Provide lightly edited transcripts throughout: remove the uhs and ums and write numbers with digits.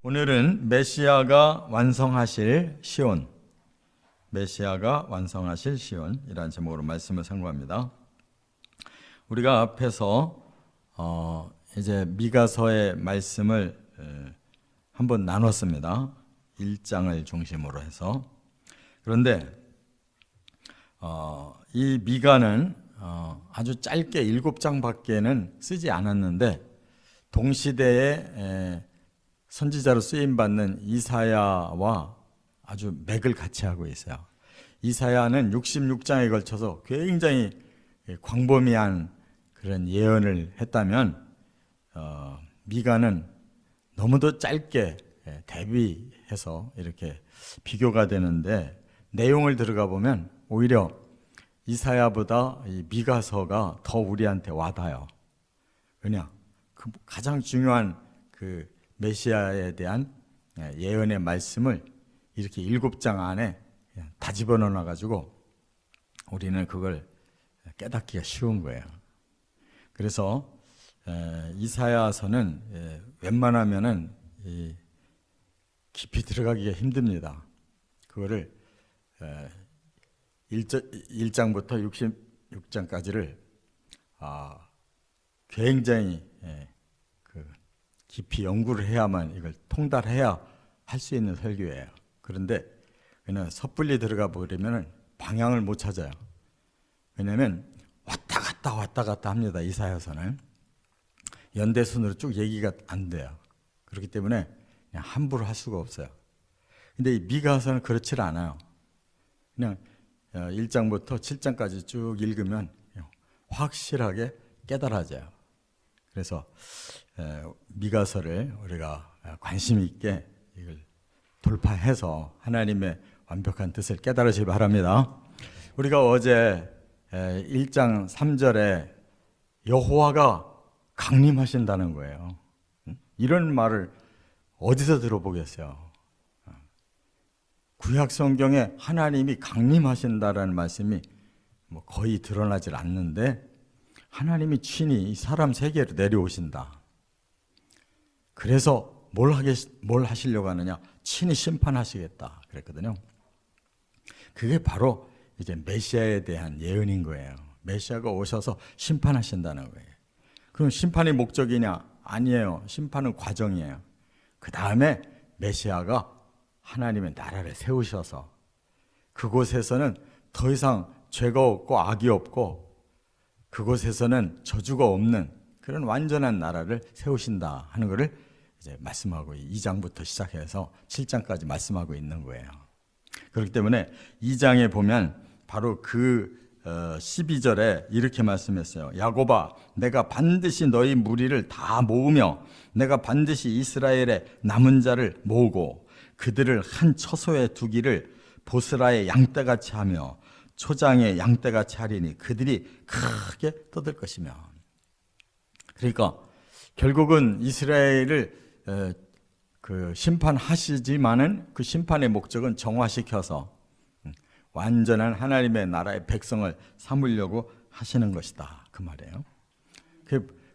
오늘은 메시아가 완성하실 시온, 메시아가 완성하실 시온이라는 제목으로 말씀을 선고합니다. 우리가 앞에서 이제 미가서의 말씀을 한번 나눴습니다. 1장을 중심으로 해서. 그런데 이 미가는 아주 짧게 7장밖에는 쓰지 않았는데 동시대에 선지자로 쓰임받는 이사야와 아주 맥을 같이 하고 있어요. 이사야는 66장에 걸쳐서 굉장히 광범위한 그런 예언을 했다면 미가는 너무도 짧게 대비해서 이렇게 비교가 되는데 내용을 들어가 보면 오히려 이사야보다 이 미가서가 더 우리한테 와닿아요. 왜냐? 그 가장 중요한 그 메시아에 대한 예언의 말씀을 이렇게 7장 안에 다 집어넣어 가지고 우리는 그걸 깨닫기가 쉬운 거예요. 그래서 이사야서는 웬만하면은 깊이 들어가기가 힘듭니다. 그거를 1장부터 66장까지를 굉장히 깊이 연구를 해야만 이걸 통달해야 할 수 있는 설교예요. 그런데 그냥 섣불리 들어가 버리면 방향을 못 찾아요. 왜냐하면 왔다 갔다 합니다. 이사야서는 연대순으로 쭉 얘기가 안 돼요. 그렇기 때문에 그냥 함부로 할 수가 없어요. 근데 이 미가서는 그렇지 않아요. 그냥 1장부터 7장까지 쭉 읽으면 확실하게 깨달아져요. 그래서 미가서를 우리가 관심 있게 이걸 돌파해서 하나님의 완벽한 뜻을 깨달으시기 바랍니다. 우리가 어제 1장 3절에 여호와가 강림하신다는 거예요. 이런 말을 어디서 들어보겠어요? 구약 성경에 하나님이 강림하신다라는 말씀이 거의 드러나질 않는데 하나님이 친히 이 사람 세계로 내려오신다. 그래서 뭘 하시려고 하느냐? 친히 심판하시겠다 그랬거든요. 그게 바로 이제 메시아에 대한 예언인 거예요. 메시아가 오셔서 심판하신다는 거예요. 그럼 심판이 목적이냐? 아니에요. 심판은 과정이에요. 그 다음에 메시아가 하나님의 나라를 세우셔서 그곳에서는 더 이상 죄가 없고 악이 없고 그곳에서는 저주가 없는 그런 완전한 나라를 세우신다 하는 것을 이제 말씀하고 2장부터 시작해서 7장까지 말씀하고 있는 거예요. 그렇기 때문에 2장에 보면 바로 그 12절에 이렇게 말씀했어요. 야곱아, 내가 반드시 너희 무리를 다 모으며 내가 반드시 이스라엘의 남은 자를 모으고 그들을 한 처소에 두기를 보스라의 양떼같이 하며 초장의 양떼같이 하리니 그들이 크게 떠들 것이며. 그러니까 결국은 이스라엘을 그 심판하시지만은 그 심판의 목적은 정화시켜서 완전한 하나님의 나라의 백성을 삼으려고 하시는 것이다. 그 말이에요.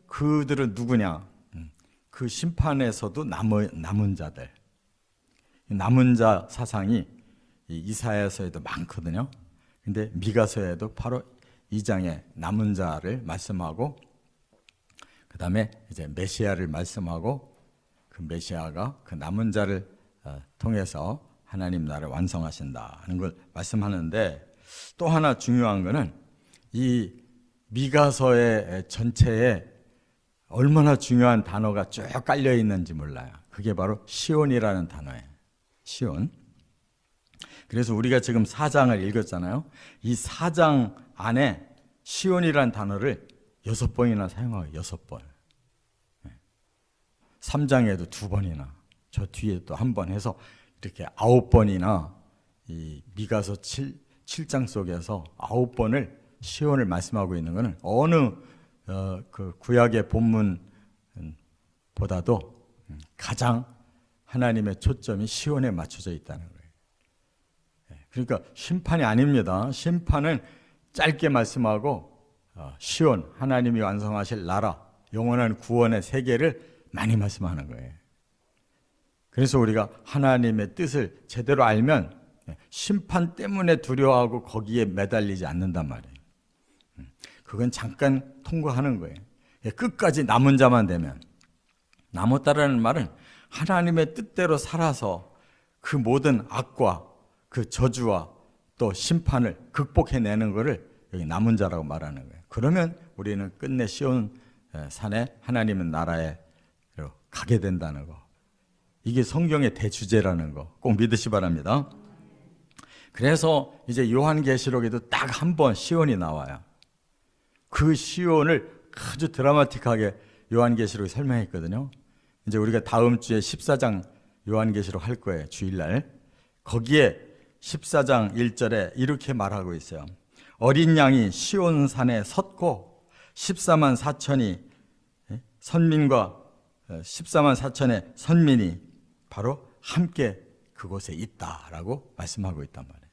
그들은 누구냐? 그 심판에서도 남은 자들. 남은 자 사상이 이사야서에도 많거든요. 근데 미가서에도 바로 2장에 남은 자를 말씀하고 그 다음에 이제 메시아를 말씀하고 그 메시아가 그 남은 자를 통해서 하나님 나라를 완성하신다 하는 걸 말씀하는데 또 하나 중요한 거는 이 미가서의 전체에 얼마나 중요한 단어가 쭉 깔려 있는지 몰라요. 그게 바로 시온이라는 단어예요. 시온. 그래서 우리가 지금 4장을 읽었잖아요. 이 4장 안에 시온이라는 단어를 6번이나 사용하고 6번. 3장에도 2번이나 저 뒤에 또 한 번 해서 이렇게 9번이나 이 미가서 7장 속에서 9번을 시온을 말씀하고 있는 것은 어느 그 구약의 본문보다도 가장 하나님의 초점이 시온에 맞춰져 있다는 거예요. 그러니까 심판이 아닙니다. 심판은 짧게 말씀하고 시온, 하나님이 완성하실 나라, 영원한 구원의 세계를 많이 말씀하는 거예요. 그래서 우리가 하나님의 뜻을 제대로 알면 심판 때문에 두려워하고 거기에 매달리지 않는단 말이에요. 그건 잠깐 통과하는 거예요. 끝까지 남은 자만 되면. 남았다라는 말은 하나님의 뜻대로 살아서 그 모든 악과 그 저주와 또 심판을 극복해내는 것을 여기 남은 자라고 말하는 거예요. 그러면 우리는 끝내 시온 산에 하나님의 나라에 가게 된다는 거. 이게 성경의 대주제라는 거 꼭 믿으시 바랍니다. 그래서 이제 요한계시록에도 딱 한 번 시온이 나와요. 그 시온을 아주 드라마틱하게 요한계시록이 설명했거든요. 이제 우리가 다음 주에 14장 요한계시록 할 거예요. 주일날. 거기에 14장 1절에 이렇게 말하고 있어요. 어린 양이 시온산에 섰고 14만 4천이 선민과 14만 4천의 선민이 바로 함께 그곳에 있다라고 말씀하고 있단 말이에요.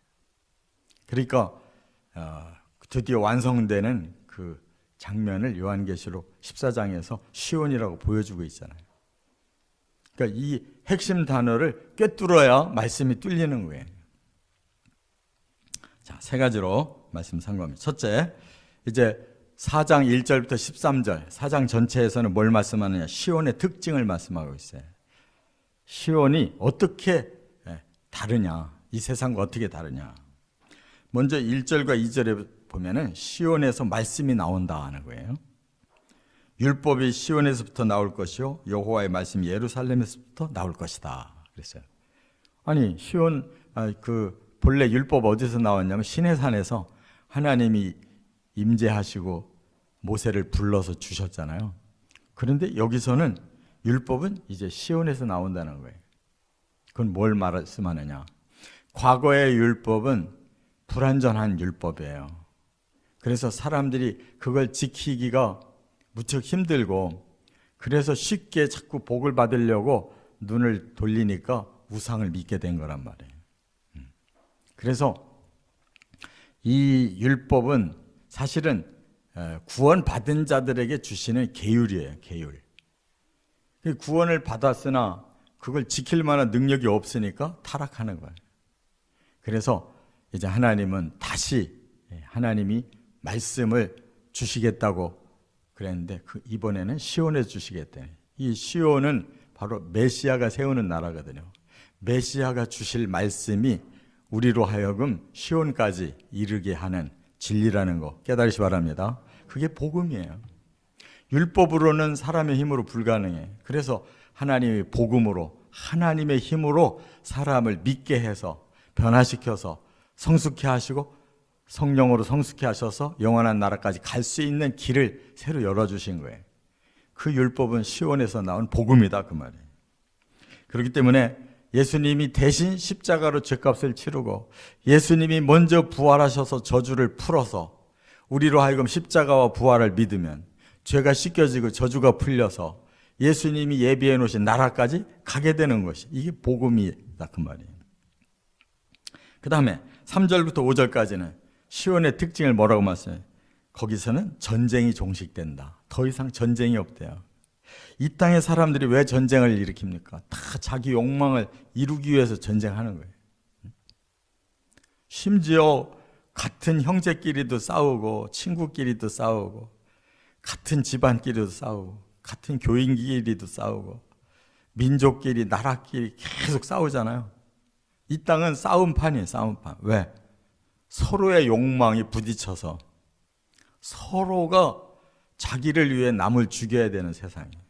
그러니까 드디어 완성되는 그 장면을 요한계시록 14장에서 시온이라고 보여주고 있잖아요. 그러니까 이 핵심 단어를 꿰뚫어야 말씀이 뚫리는 거예요. 자, 세 가지로 말씀 상고합니다. 첫째, 이제 4장 1절부터 13절, 4장 전체에서는 뭘 말씀하느냐? 시온의 특징을 말씀하고 있어요. 시온이 어떻게 다르냐? 이 세상과 어떻게 다르냐? 먼저 1절과 2절에 보면은 시온에서 말씀이 나온다 하는 거예요. 율법이 시온에서부터 나올 것이요 여호와의 말씀이 예루살렘에서부터 나올 것이다 그랬어요. 아니 시온 그 본래 율법 어디서 나왔냐면 시내산에서 하나님이 임재하시고 모세를 불러서 주셨잖아요. 그런데 여기서는 율법은 이제 시온에서 나온다는 거예요. 그건 뭘 말씀하느냐? 과거의 율법은 불완전한 율법이에요. 그래서 사람들이 그걸 지키기가 무척 힘들고 그래서 쉽게 자꾸 복을 받으려고 눈을 돌리니까 우상을 믿게 된 거란 말이에요. 그래서 이 율법은 사실은 구원받은 자들에게 주시는 계율이에요. 계율. 구원을 받았으나 그걸 지킬 만한 능력이 없으니까 타락하는 거예요. 그래서 이제 하나님은 다시 하나님이 말씀을 주시겠다고 그랬는데 이번에는 시온에서 주시겠대. 이 시온은 바로 메시아가 세우는 나라거든요. 메시아가 주실 말씀이 우리로 하여금 시온까지 이르게 하는 진리라는 거 깨달으시 바랍니다. 그게 복음이에요. 율법으로는 사람의 힘으로 불가능해. 그래서 하나님의 복음으로 하나님의 힘으로 사람을 믿게 해서 변화시켜서 성숙케 하시고 성령으로 성숙케 하셔서 영원한 나라까지 갈 수 있는 길을 새로 열어주신 거예요. 그 율법은 시온에서 나온 복음이다 그 말이에요. 그렇기 때문에 예수님이 대신 십자가로 죄값을 치르고 예수님이 먼저 부활하셔서 저주를 풀어서 우리로 하여금 십자가와 부활을 믿으면 죄가 씻겨지고 저주가 풀려서 예수님이 예비해 놓으신 나라까지 가게 되는 것이 이게 복음이다 그 말이에요. 그 다음에 3절부터 5절까지는 시온의 특징을 뭐라고 말씀해요? 거기서는 전쟁이 종식된다. 더 이상 전쟁이 없대요. 이 땅의 사람들이 왜 전쟁을 일으킵니까? 다 자기 욕망을 이루기 위해서 전쟁하는 거예요. 심지어 같은 형제끼리도 싸우고 친구끼리도 싸우고 같은 집안끼리도 싸우고 같은 교인끼리도 싸우고 민족끼리 나라끼리 계속 싸우잖아요. 이 땅은 싸움판이에요. 싸움판. 왜? 서로의 욕망이 부딪혀서 서로가 자기를 위해 남을 죽여야 되는 세상이에요.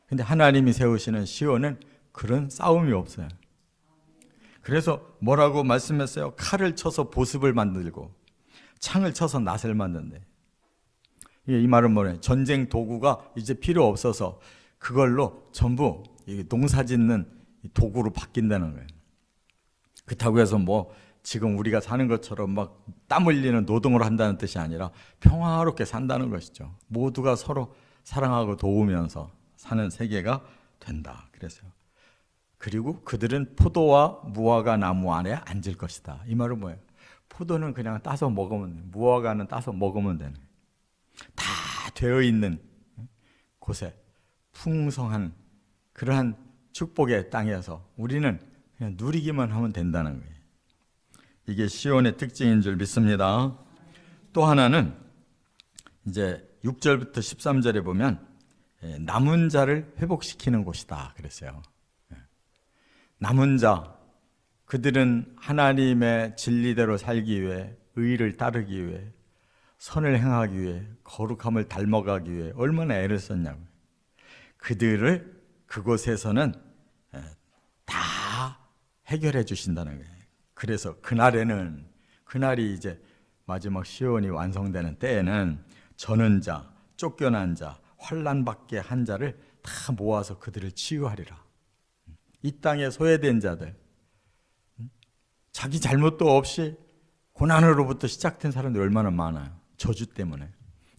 근데 하나님이 세우시는 시온은 그런 싸움이 없어요. 그래서 뭐라고 말씀했어요? 칼을 쳐서 보습을 만들고 창을 쳐서 낫을 만든대. 이 말은 뭐래요? 전쟁 도구가 이제 필요 없어서 그걸로 전부 농사 짓는 도구로 바뀐다는 거예요. 그렇다고 해서 뭐 지금 우리가 사는 것처럼 막 땀 흘리는 노동을 한다는 뜻이 아니라 평화롭게 산다는 것이죠. 모두가 서로 사랑하고 도우면서 사는 세계가 된다. 그래서요. 그리고 그들은 포도와 무화과 나무 안에 앉을 것이다. 이 말은 뭐예요? 포도는 그냥 따서 먹으면 돼. 무화과는 따서 먹으면 되는. 다 되어 있는 곳에 풍성한 그러한 축복의 땅에서 우리는 그냥 누리기만 하면 된다는 거예요. 이게 시온의 특징인 줄 믿습니다. 또 하나는 이제 6절부터 13절에 보면 남은 자를 회복시키는 곳이다 그랬어요. 남은 자, 그들은 하나님의 진리대로 살기 위해, 의를 따르기 위해, 선을 행하기 위해, 거룩함을 닮아가기 위해 얼마나 애를 썼냐고요. 그들을 그곳에서는 다 해결해 주신다는 거예요. 그래서 그날이 이제 마지막 시온이 완성되는 때에는 저는 자, 쫓겨난 자, 환난받게 한 자를 다 모아서 그들을 치유하리라. 이 땅에 소외된 자들, 자기 잘못도 없이 고난으로부터 시작된 사람들이 얼마나 많아요. 저주 때문에.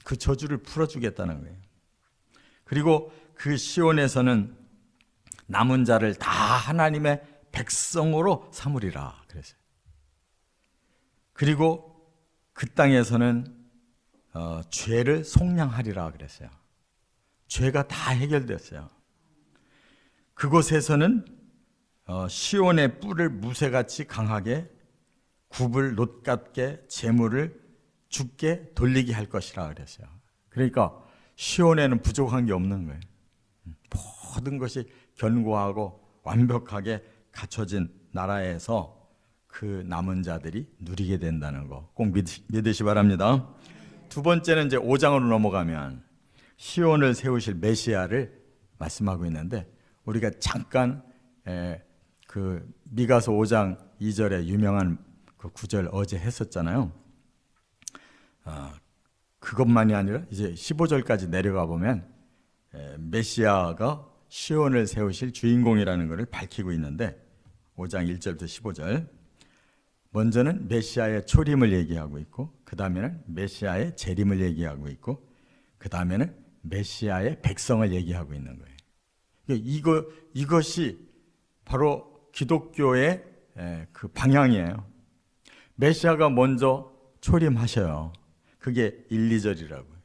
그 저주를 풀어주겠다는 거예요. 그리고 그 시온에서는 남은 자를 다 하나님의 백성으로 삼으리라 그랬어요. 그리고 그 땅에서는 죄를 속량하리라 그랬어요. 죄가 다 해결됐어요. 그곳에서는 시온의 뿔을 무쇠같이 강하게, 굽을 놋같게, 재물을 죽게 돌리게 할 것이라 그랬어요. 그러니까 시온에는 부족한 게 없는 거예요. 모든 것이 견고하고 완벽하게 갖춰진 나라에서 그 남은 자들이 누리게 된다는 거 꼭 믿으시 바랍니다. 두 번째는 이제 5장으로 넘어가면 시온을 세우실 메시아를 말씀하고 있는데, 우리가 잠깐 그 미가서 5장 2절에 유명한 그 구절 어제 했었잖아요. 그것만이 아니라 이제 15절까지 내려가 보면 메시아가 시온을 세우실 주인공이라는 것을 밝히고 있는데, 5장 1절부터 15절, 먼저는 메시아의 초림을 얘기하고 있고, 그 다음에는 메시아의 재림을 얘기하고 있고, 그 다음에는 메시아의 백성을 얘기하고 있는 거예요. 이것이 바로 기독교의 그 방향이에요. 메시아가 먼저 초림하셔요. 그게 1, 2절이라고요.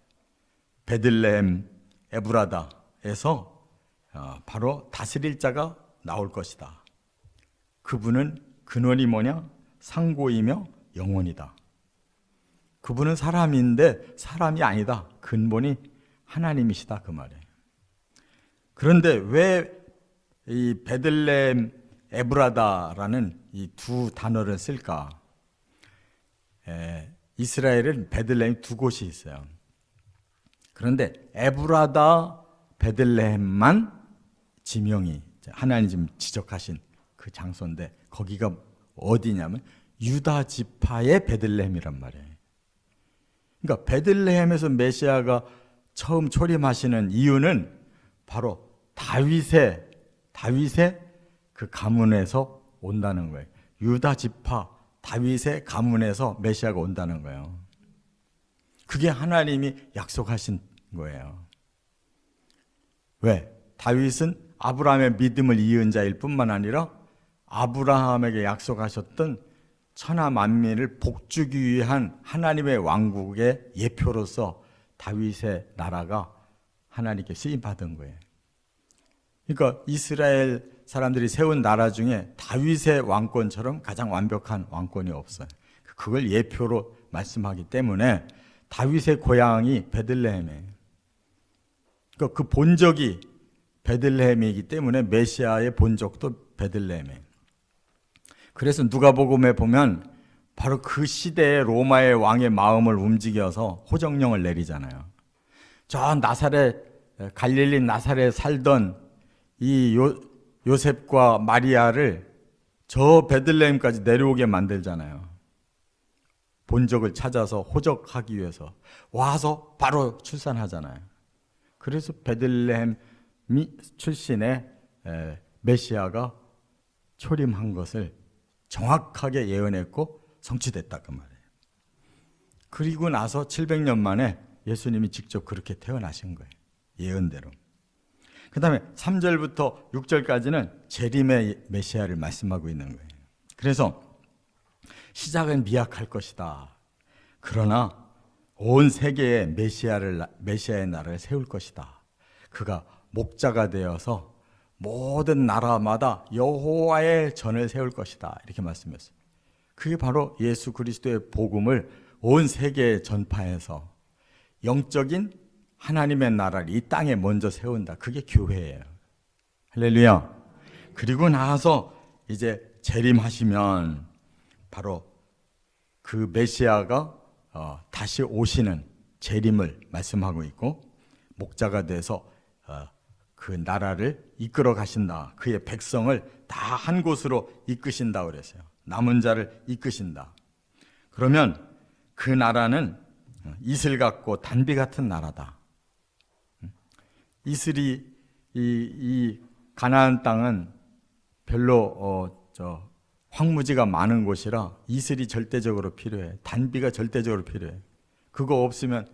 베들레헴 에브라다에서 바로 다스릴 자가 나올 것이다. 그분은 근원이 뭐냐? 상고이며 영원이다. 그분은 사람인데 사람이 아니다. 근본이 하나님이시다 그 말이에요. 그런데 왜 이 베들레헴 에브라다라는 이 두 단어를 쓸까? 이스라엘은 베들레헴 두 곳이 있어요. 그런데 에브라다 베들레헴만 지명이 하나님 지금 지적하신 그 장소인데, 거기가 어디냐면 유다 지파의 베들레헴이란 말이에요. 그러니까 베들레헴에서 메시아가 처음 초림하시는 이유는 바로 다윗의 그 가문에서 온다는 거예요. 유다 지파 다윗의 가문에서 메시아가 온다는 거예요. 그게 하나님이 약속하신 거예요. 왜? 다윗은 아브라함의 믿음을 이은 자일 뿐만 아니라 아브라함에게 약속하셨던 천하 만민을 복주기 위한 하나님의 왕국의 예표로서 다윗의 나라가 하나님께 쓰임받은 거예요. 그러니까 이스라엘 사람들이 세운 나라 중에 다윗의 왕권처럼 가장 완벽한 왕권이 없어요. 그걸 예표로 말씀하기 때문에 다윗의 고향이 베들레헴이에요. 그러니까 그 본적이 베들레헴이기 때문에 메시아의 본적도 베들레헴이에요. 그래서 누가복음에 보면 바로 그 시대에 로마의 왕의 마음을 움직여서 호정령을 내리잖아요. 저 나사렛, 갈릴리 나사렛에 살던 이 요셉과 마리아를 저 베들레헴까지 내려오게 만들잖아요. 본적을 찾아서 호적하기 위해서 와서 바로 출산하잖아요. 그래서 베들레헴 출신의 메시아가 초림한 것을 정확하게 예언했고 성취됐다 그 말이에요. 그리고 나서 700년 만에 예수님이 직접 그렇게 태어나신 거예요. 예언대로. 그 다음에 3절부터 6절까지는 재림의 메시아를 말씀하고 있는 거예요. 그래서 시작은 미약할 것이다. 그러나 온 세계에 메시아의 나라를 세울 것이다. 그가 목자가 되어서 모든 나라마다 여호와의 전을 세울 것이다. 이렇게 말씀했어요. 그게 바로 예수 그리스도의 복음을 온 세계에 전파해서 영적인 하나님의 나라를 이 땅에 먼저 세운다. 그게 교회예요. 할렐루야. 그리고 나서 이제 재림하시면 바로 그 메시아가 다시 오시는 재림을 말씀하고 있고, 목자가 돼서 그 나라를 이끌어 가신다. 그의 백성을 다 한 곳으로 이끄신다 그랬어요. 남은 자를 이끄신다. 그러면 그 나라는 이슬 같고 단비 같은 나라다. 이슬이 이 가나안 땅은 별로 황무지가 많은 곳이라 이슬이 절대적으로 필요해. 단비가 절대적으로 필요해. 그거 없으면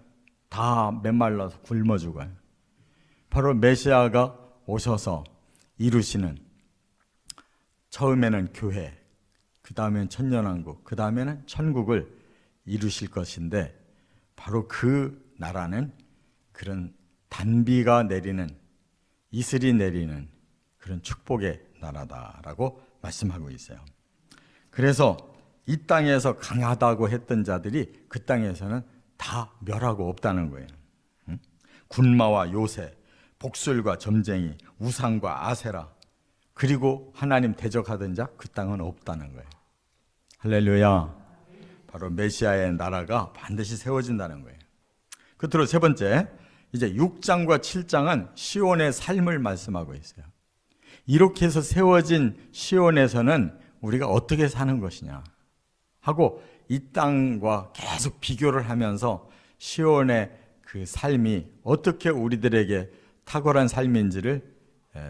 다 메말라서 굶어 죽어요. 바로 메시아가 오셔서 이루시는, 처음에는 교회, 그 다음엔 천년왕국, 그 다음에는 천국을 이루실 것인데, 바로 그 나라는 그런 단비가 내리는, 이슬이 내리는 그런 축복의 나라다라고 말씀하고 있어요. 그래서 이 땅에서 강하다고 했던 자들이 그 땅에서는 다 멸하고 없다는 거예요. 군마와 요새, 복술과 점쟁이, 우상과 아세라, 그리고 하나님 대적하던 자, 그 땅은 없다는 거예요. 할렐루야. 바로 메시아의 나라가 반드시 세워진다는 거예요. 끝으로 세 번째, 이제 6장과 7장은 시온의 삶을 말씀하고 있어요. 이렇게 해서 세워진 시온에서는 우리가 어떻게 사는 것이냐 하고 이 땅과 계속 비교를 하면서 시온의 그 삶이 어떻게 우리들에게 탁월한 삶인지를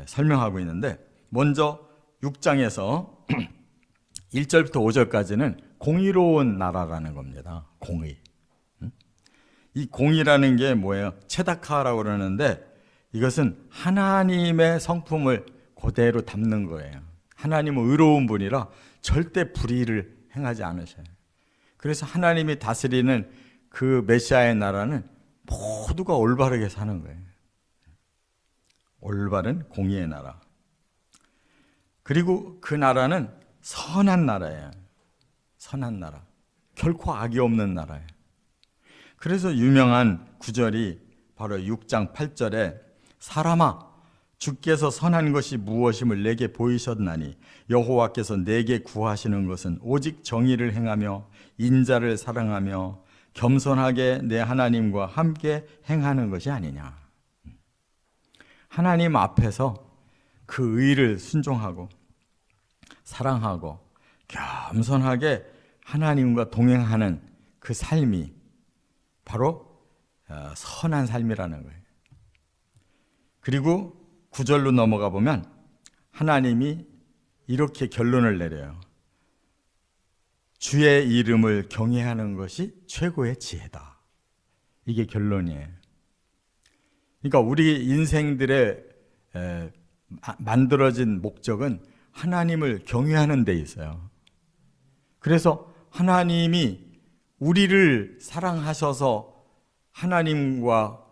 설명하고 있는데, 먼저 6장에서 1절부터 5절까지는 공의로운 나라라는 겁니다. 공의. 이 공의라는 게 뭐예요? 체다카라고 그러는데, 이것은 하나님의 성품을 그대로 담는 거예요. 하나님은 의로운 분이라 절대 불의를 행하지 않으셔요. 그래서 하나님이 다스리는 그 메시아의 나라는 모두가 올바르게 사는 거예요. 올바른 공의의 나라. 그리고 그 나라는 선한 나라예요. 선한 나라. 결코 악이 없는 나라예요. 그래서 유명한 구절이 바로 6장 8절에 사람아, 주께서 선한 것이 무엇임을 내게 보이셨나니 여호와께서 내게 구하시는 것은 오직 정의를 행하며 인자를 사랑하며 겸손하게 내 하나님과 함께 행하는 것이 아니냐. 하나님 앞에서 그 의를 순종하고 사랑하고 겸손하게 하나님과 동행하는 그 삶이 바로 선한 삶이라는 거예요. 그리고 9절로 넘어가 보면 하나님이 이렇게 결론을 내려요. 주의 이름을 경외하는 것이 최고의 지혜다. 이게 결론이에요. 그러니까 우리 인생들의 만들어진 목적은 하나님을 경외하는 데 있어요. 그래서 하나님이 우리를 사랑하셔서 하나님과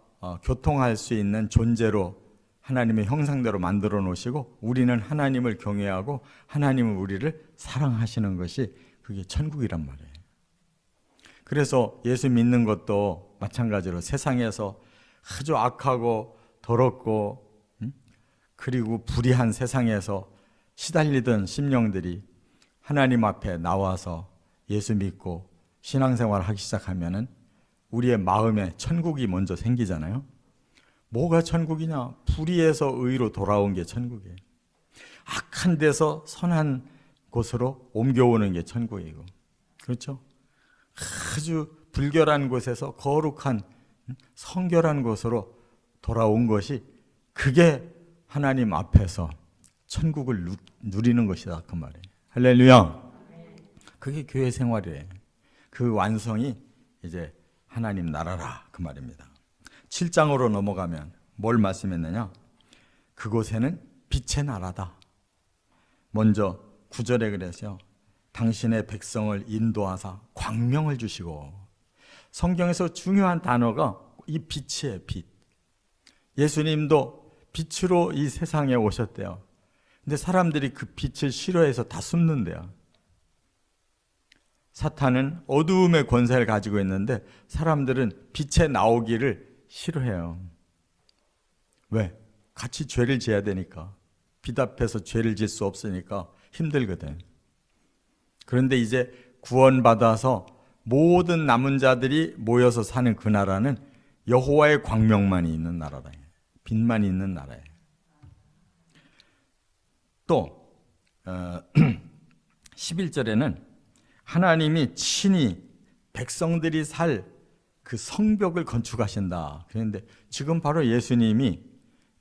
교통할 수 있는 존재로 하나님의 형상대로 만들어 놓으시고, 우리는 하나님을 경외하고 하나님은 우리를 사랑하시는 것이 그게 천국이란 말이에요. 그래서 예수 믿는 것도 마찬가지로 세상에서 아주 악하고 더럽고 그리고 불의한 세상에서 시달리던 심령들이 하나님 앞에 나와서 예수 믿고 신앙생활을 하기 시작하면은 우리의 마음에 천국이 먼저 생기잖아요. 뭐가 천국이냐? 불의에서 의로 돌아온 게 천국이에요. 악한 데서 선한 곳으로 옮겨오는 게 천국이고, 그렇죠? 아주 불결한 곳에서 거룩한 성결한 곳으로 돌아온 것이, 그게 하나님 앞에서 천국을 누리는 것이다 그 말이에요. 할렐루야. 그게 교회 생활이에요. 그 완성이 이제 하나님 나라라 그 말입니다. 7장으로 넘어가면 뭘 말씀했느냐? 그곳에는 빛의 나라다. 먼저 9절에 그래서 당신의 백성을 인도하사 광명을 주시고, 성경에서 중요한 단어가 이 빛이에요. 빛. 예수님도 빛으로 이 세상에 오셨대요. 근데 사람들이 그 빛을 싫어해서 다 숨는데요. 사탄은 어두움의 권세를 가지고 있는데 사람들은 빛에 나오기를 싫어해요. 왜? 같이 죄를 지어야 되니까. 빛 앞에서 죄를 지을 수 없으니까 힘들거든. 그런데 이제 구원받아서 모든 남은 자들이 모여서 사는 그 나라는 여호와의 광명만이 있는 나라다. 빛만 있는 나라예요. 또 11절에는 하나님이 친히 백성들이 살 그 성벽을 건축하신다. 그런데 지금 바로 예수님이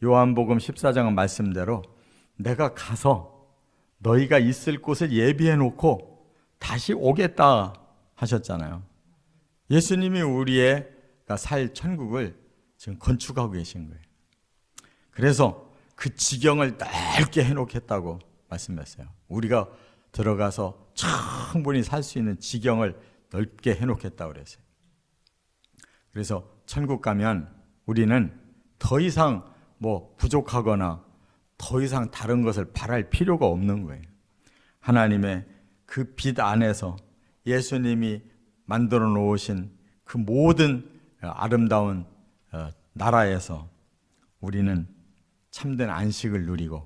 요한복음 14장 말씀대로 내가 가서 너희가 있을 곳을 예비해 놓고 다시 오겠다 하셨잖아요. 예수님이 우리가 살 천국을 지금 건축하고 계신 거예요. 그래서 그 지경을 넓게 해놓겠다고 말씀했어요. 우리가 들어가서 충분히 살 수 있는 지경을 넓게 해놓겠다고 그랬어요. 그래서 천국 가면 우리는 더 이상 부족하거나 더 이상 다른 것을 바랄 필요가 없는 거예요. 하나님의 그 빛 안에서 예수님이 만들어 놓으신 그 모든 아름다운 나라에서 우리는 참된 안식을 누리고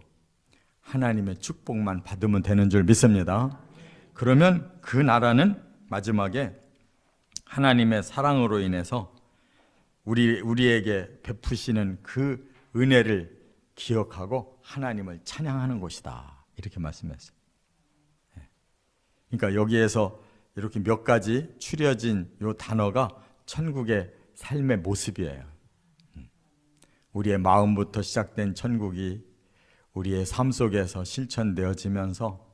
하나님의 축복만 받으면 되는 줄 믿습니다. 그러면 그 나라는 마지막에 하나님의 사랑으로 인해서 우리에게 베푸시는 그 은혜를 기억하고 하나님을 찬양하는 곳이다. 이렇게 말씀했어요. 그러니까 여기에서 이렇게 몇 가지 추려진 이 단어가 천국의 삶의 모습이에요. 우리의 마음부터 시작된 천국이 우리의 삶 속에서 실천되어지면서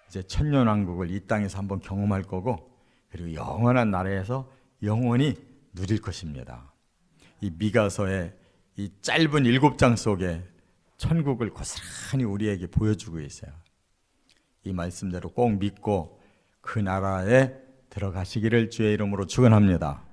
이제 천년왕국을 이 땅에서 한번 경험할 거고, 그리고 영원한 나라에서 영원히 누릴 것입니다. 이 미가서의 이 짧은 7장 속에 천국을 고스란히 우리에게 보여주고 있어요. 이 말씀대로 꼭 믿고 그 나라에 들어가시기를 주의 이름으로 축원합니다.